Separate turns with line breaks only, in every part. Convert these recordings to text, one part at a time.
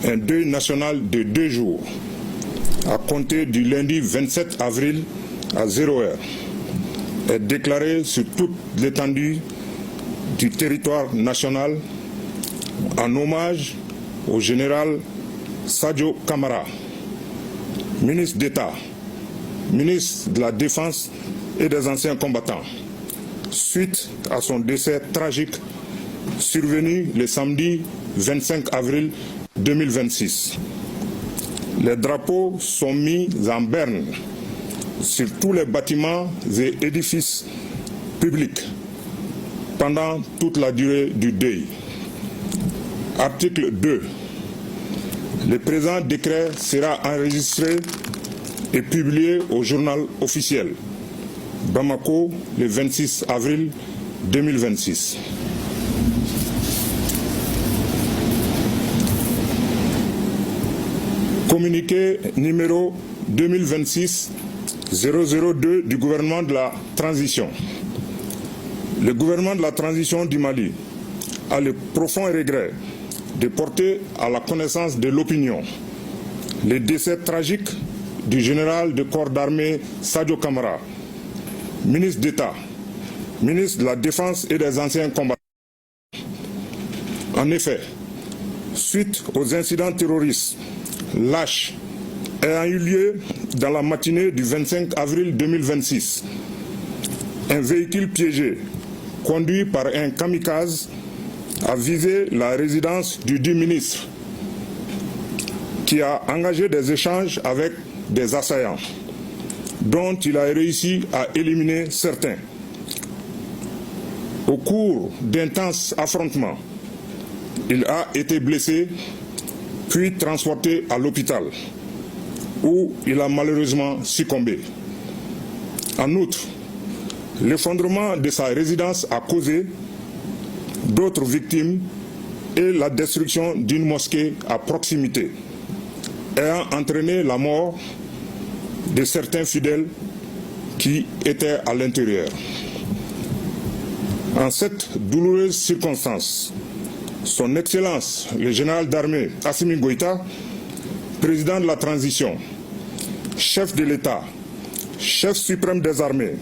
un deuil national de 2 jours, à compter du lundi 27 avril à 0 heure, est déclaré sur toute l'étendue du territoire national en hommage au général Sadio Camara, ministre d'État, ministre de la Défense et des anciens combattants, suite à son décès tragique survenu le samedi 25 avril 2026. Les drapeaux sont mis en berne sur tous les bâtiments et édifices publics pendant toute la durée du deuil. Article 2. Le présent décret sera enregistré et publié au journal officiel. Bamako, le 26 avril 2026. Communiqué numéro 2026-002 du gouvernement de la transition. Le gouvernement de la transition du Mali a le profond regret de porter à la connaissance de l'opinion le décès tragique du général de corps d'armée Sadio Camara, ministre d'État, ministre de la Défense et des anciens combattants. En effet, suite aux incidents terroristes lâches ayant eu lieu dans la matinée du 25 avril 2026, un véhicule piégé conduit par un kamikaze a visé la résidence du dit ministre qui a engagé des échanges avec des assaillants dont il a réussi à éliminer certains. Au cours d'intenses affrontements, il a été blessé puis transporté à l'hôpital où il a malheureusement succombé. En outre, l'effondrement de sa résidence a causé d'autres victimes et la destruction d'une mosquée à proximité, ayant entraîné la mort de certains fidèles qui étaient à l'intérieur. En cette douloureuse circonstance, Son Excellence, le général d'armée Assimi Goïta, président de la transition, chef de l'État, chef suprême des armées,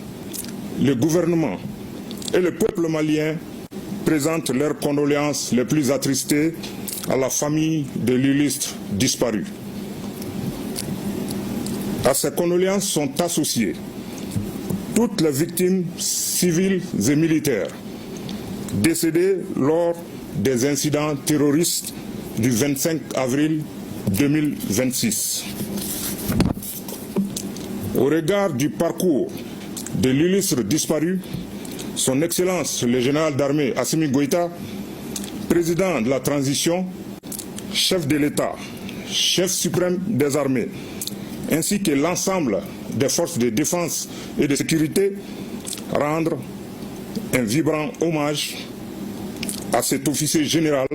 le gouvernement et le peuple malien présentent leurs condoléances les plus attristées à la famille de l'illustre disparu. À ces condoléances sont associées toutes les victimes civiles et militaires décédées lors des incidents terroristes du 25 avril 2026. Au regard du parcours de l'illustre disparu, Son Excellence le général d'armée Assimi Goïta, président de la transition, chef de l'État, chef suprême des armées, ainsi que l'ensemble des forces de défense et de sécurité, rendre un vibrant hommage à cet officier général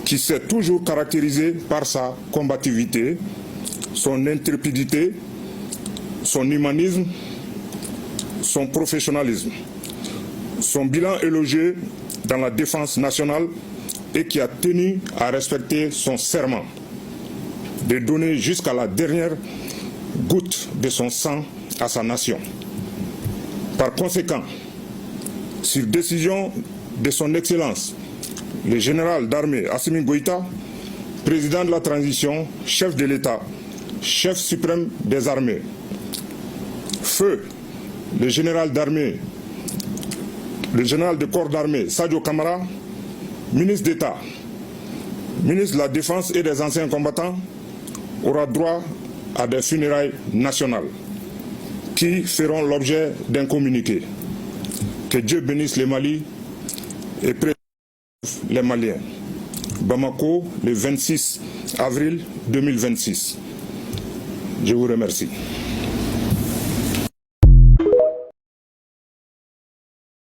qui s'est toujours caractérisé par sa combativité, son intrépidité, son humanisme, son professionnalisme, son bilan élogieux dans la défense nationale et qui a tenu à respecter son serment de donner jusqu'à la dernière goutte de son sang à sa nation. Par conséquent, sur décision de Son Excellence, le général d'armée Assimi Goïta, président de la transition, chef de l'État, chef suprême des armées, feu le général d'armée, le général de corps d'armée Sadio Camara, ministre d'État, ministre de la Défense et des anciens combattants, aura droit à des funérailles nationales qui feront l'objet d'un communiqué. Que Dieu bénisse le Mali et préserve les Maliens. Bamako, le 26 avril 2026. Je vous remercie.